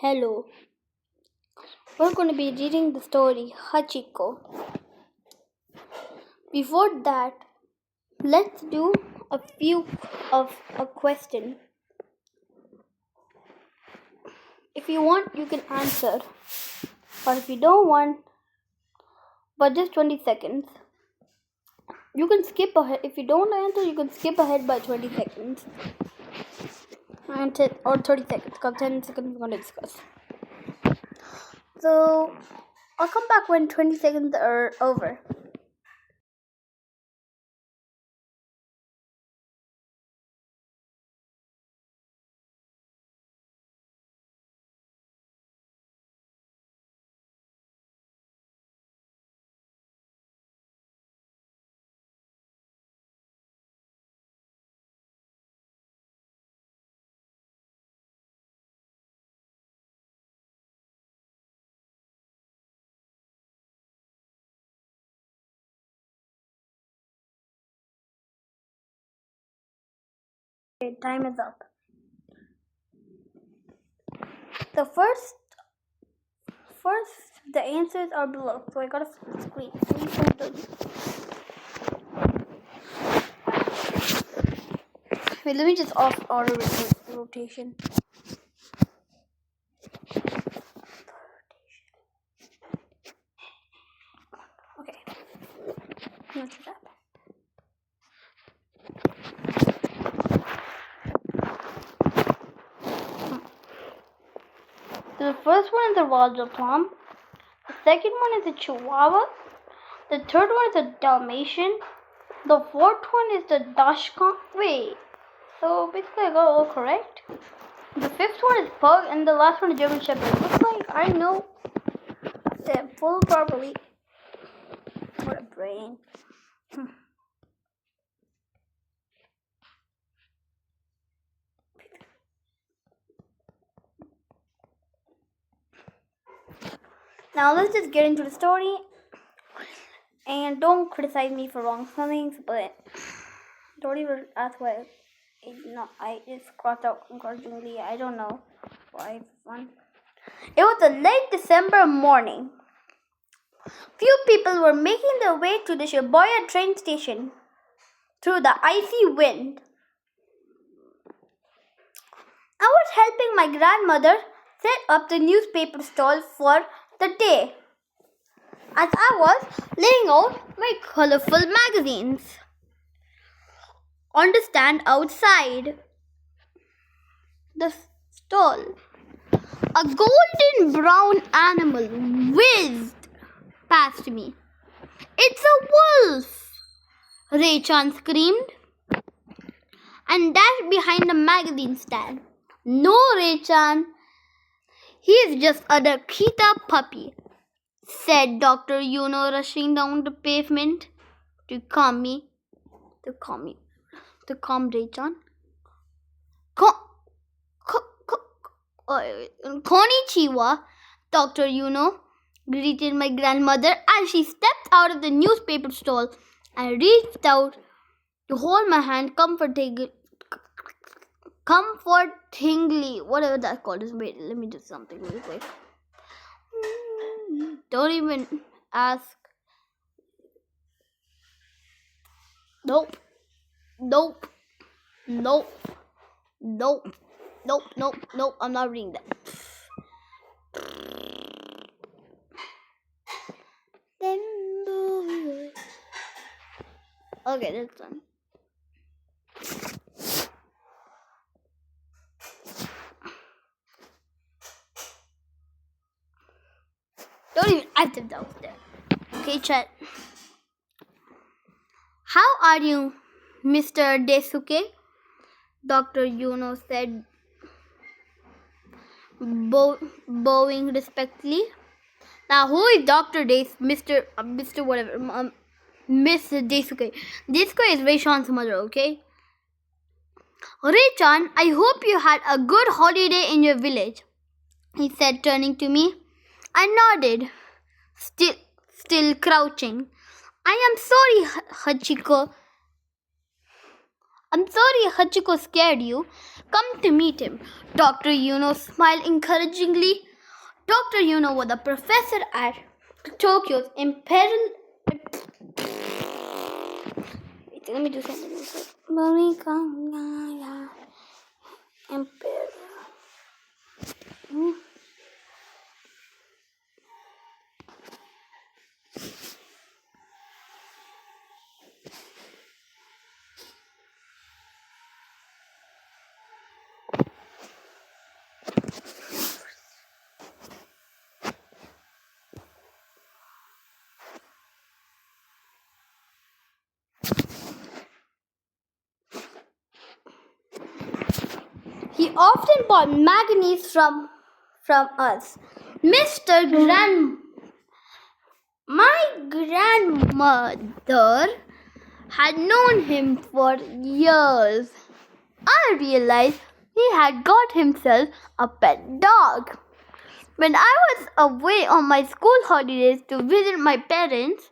Hello, we're going to be reading the story Hachiko. Before that, let's do a few of a question. If you want, you can answer, but if you don't want, but just 20 seconds. You can skip ahead. If you don't answer, you can skip ahead by 20 seconds. Or 30 seconds, because 10 seconds we're going to discuss. So, I'll come back when 20 seconds are over. Okay, time is up. The first, the answers are below. So I got a screen. Wait, let me just off auto rotation. Okay. Let's do that. So the first one is a Raja Plum. The second one is a Chihuahua. The third one is a Dalmatian. The fourth one is the Dachshund. Wait. So basically I got all correct. The fifth one is Pug, and the last one is German Shepherd. Looks like I know them full properly. What a brain. Now let's just get into the story. And don't criticize me for wrong spellings, but don't even ask why I just crossed out encouragingly. I don't know why. It was a late December morning. Few people were making their way to the Shibuya train station through the icy wind. I was helping my grandmother set up the newspaper stall for the day, as I was laying out my colorful magazines on the stand outside the stall. A golden brown animal whizzed past me. "It's a wolf!" Ray-chan screamed and dashed behind the magazine stand. "No, Ray-chan, he is just a Akita puppy," said Dr. Yuno, rushing down the pavement to calm Ray-chan. "Konnichiwa, Dr. Yuno," greeted my grandmother as she stepped out of the newspaper stall. I reached out to hold my hand comfortingly, whatever that's called. Wait, let me do something really quick. Don't even ask. Nope. I'm not reading that. Okay, that's done. Don't even ask if that was there. Okay, chat. "How are you, Mr. Desuke?" Dr. Yuno said, bowing respectfully. Now, who is Dr. Mr. whatever, Miss Desuke? Desuke is Ray-chan's mother, okay? "Ray-chan, I hope you had a good holiday in your village," he said, turning to me. I nodded, still crouching. "I am sorry, Hachiko. I'm sorry Hachiko scared you. Come to meet him. Dr. Yuno smiled encouragingly. Dr. Yuno was a professor at Tokyo's Imperial. Wait, let me do something. Imperial. He often bought manganese from us. My grandmother had known him for years. I realized he had got himself a pet dog. When I was away on my school holidays to visit my parents,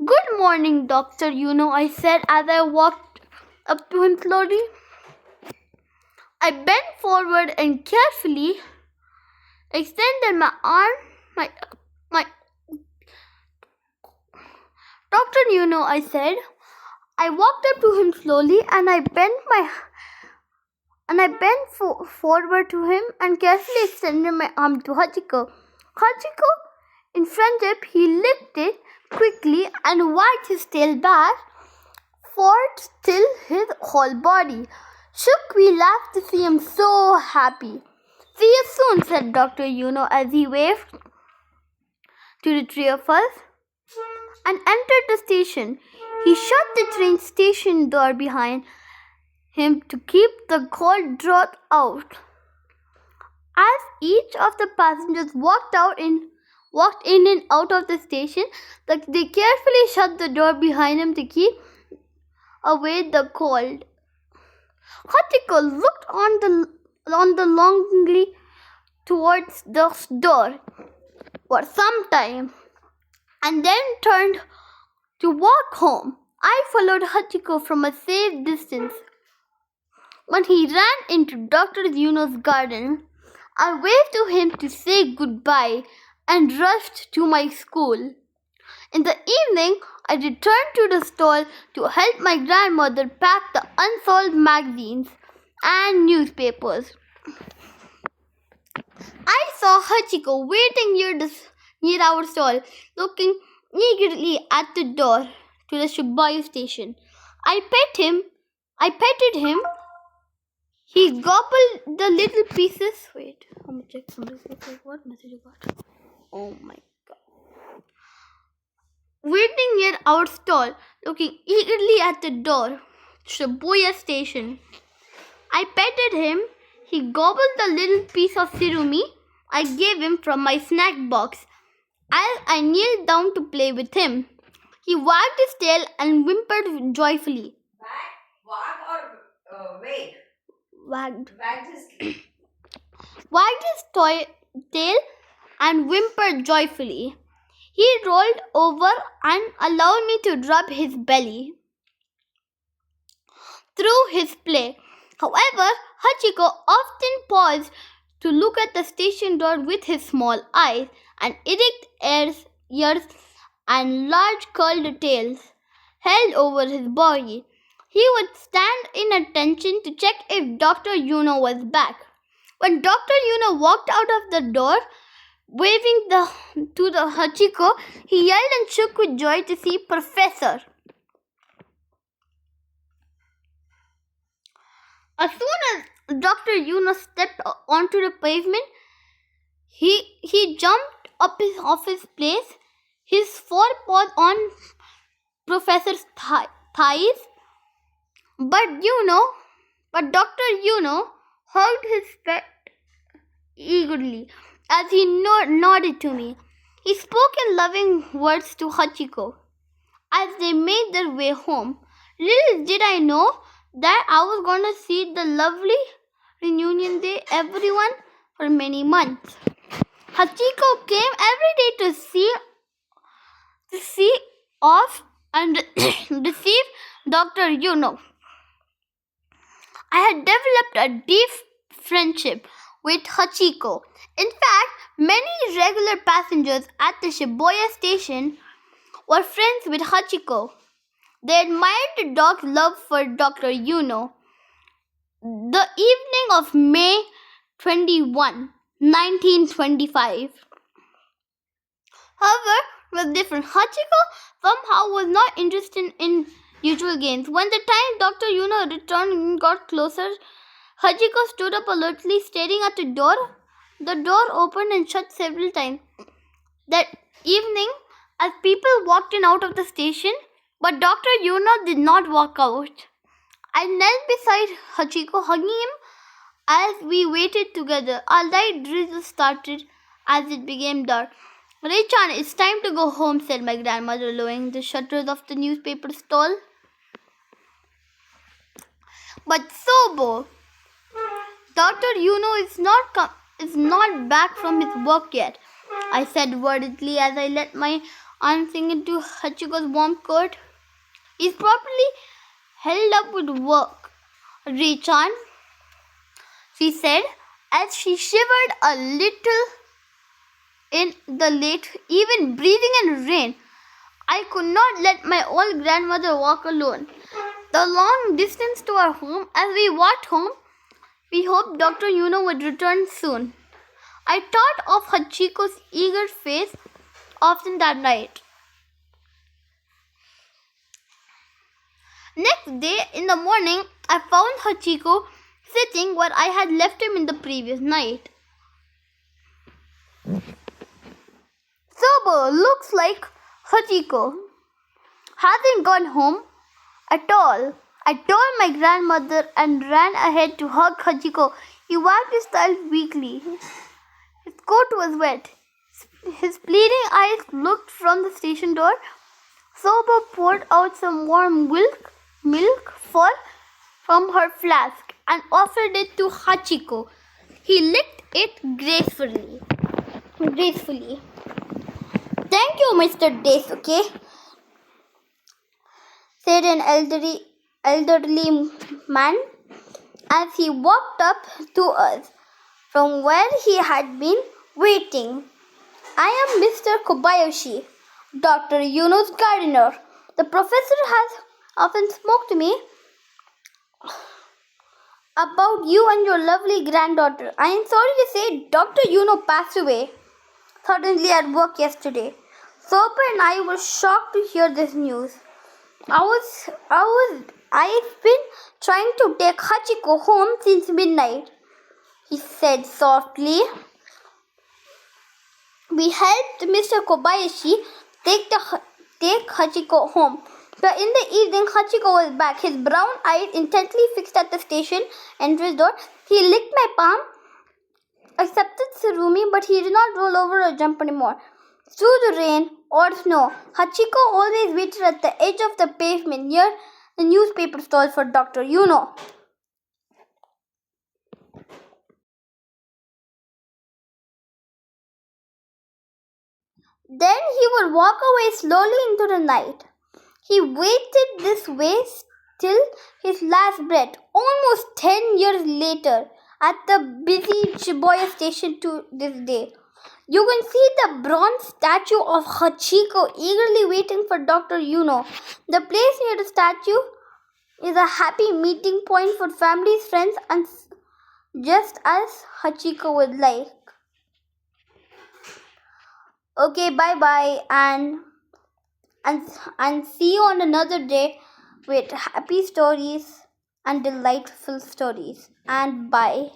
Good morning, Doctor Yuno, I said as I walked up to him slowly. I bent forward and carefully extended my arm. My Dr. Yuno, I said. I walked up to him slowly and I bent forward to him and carefully extended my arm to Hachiko. Hachiko, in friendship, he licked it quickly and wagged his tail back, forward till his whole body shook. We laughed to see him so happy. See you soon, said Dr. Yuno as he waved to the three of us and entered the station. He shut the train station door behind him to keep the cold draught out. As each of the passengers walked in and out of the station, they carefully shut the door behind him to keep away the cold. Hatchiko looked on the longingly towards the door for some time and then turned to walk home. I followed Hatchiko from a safe distance. When he ran into Dr. Yuno's garden, I waved to him to say goodbye and rushed to my school. In the evening, I returned to the store to help my grandmother pack the unsold magazines and newspapers. I saw Hachiko waiting near our stall, looking eagerly at the door to the Shibuya station. I petted him. He gobbled the little pieces. Wait, I'm gonna check something. What message you got? Oh my god. Waiting near our stall, looking eagerly at the door, Shibuya station. I petted him. He gobbled the little piece of sirumi I gave him from my snack box. As I kneeled down to play with him, he wagged his tail and whimpered joyfully. Wait. Wagged his tail and whimpered joyfully. He rolled over and allowed me to rub his belly through his play. However, Hachiko often paused to look at the station door with his small eyes and erect ears and large curled tails held over his body. He would stand in attention to check if Dr. Yuno was back. When Dr. Yuno walked out of the door, waving to the Hachiko, he yelled and shook with joy to see Professor. As soon as Dr. Yuno stepped onto the pavement, he jumped up off his place, his forepaws on Professor's thighs. But Dr. Yuno hugged his pet eagerly as he nodded to me. He spoke in loving words to Hachiko as they made their way home. Little did I know that I was going to see the lovely reunion day everyone for many months. Hatchiko came every day to see to see off and receive Dr. Yuno. I had developed a deep friendship with Hachiko. In fact, many regular passengers at the Shibuya station were friends with Hachiko. They admired the dog's love for Dr. Yuno. The evening of May 21, 1925. However, was different. Hachiko somehow was not interested in usual games. When the time Dr. Yuno returned and got closer, Hachiko stood up alertly, staring at the door. The door opened and shut several times. That evening, as people walked in out of the station, but Dr. Yuno did not walk out. I knelt beside Hachiko, hugging him as we waited together. A light drizzle started as it became dark. Ray-chan, it's time to go home, said my grandmother, lowering the shutters of the newspaper stall. But Sobo, Dr. Yuno is not back from his work yet, I said worriedly as I let my arm sink into Hachiko's warm coat. He's probably held up with work, Ray-chan, she said as she shivered a little in the late even breathing in rain. I could not let my old grandmother walk alone. The long distance to our home, as we walked home, we hoped Dr. Yuno would return soon. I thought of Hachiko's eager face often that night. Next day, in the morning, I found Hachiko sitting where I had left him in the previous night. Sobo looks like Hachiko hasn't gone home at all. I told my grandmother and ran ahead to hug Hachiko. He wiped his eyes weakly. His coat was wet. His pleading eyes looked from the station door. Sobo poured out some warm milk from her flask and offered it to Hachiko. He licked it gracefully. Thank you, Mr. Daisuke, said an elderly man as he walked up to us from where he had been waiting. I am Mr. Kobayashi, Dr. Yuno's gardener. The professor has often spoken to me about you and your lovely granddaughter. I am sorry to say Dr. Yuno passed away suddenly at work yesterday. Soper and I were shocked to hear this news. I've been trying to take Hachiko home since midnight, he said softly. We helped Mr. Kobayashi take Hachiko home. But in the evening, Hachiko was back, his brown eyes intently fixed at the station entrance door. He licked my palm, accepted Surumi, but he did not roll over or jump anymore. Through the rain or snow, Hachiko always waited at the edge of the pavement near the newspaper stall for Dr. Yuno. Then he would walk away slowly into the night. He waited this way till his last breath, almost 10 years later, at the busy Shibuya station to this day. You can see the bronze statue of Hachiko eagerly waiting for Dr. Yuno. The place near the statue is a happy meeting point for families, friends, and just as Hachiko would like. Okay, bye-bye and see you on another day with happy stories and delightful stories. And bye.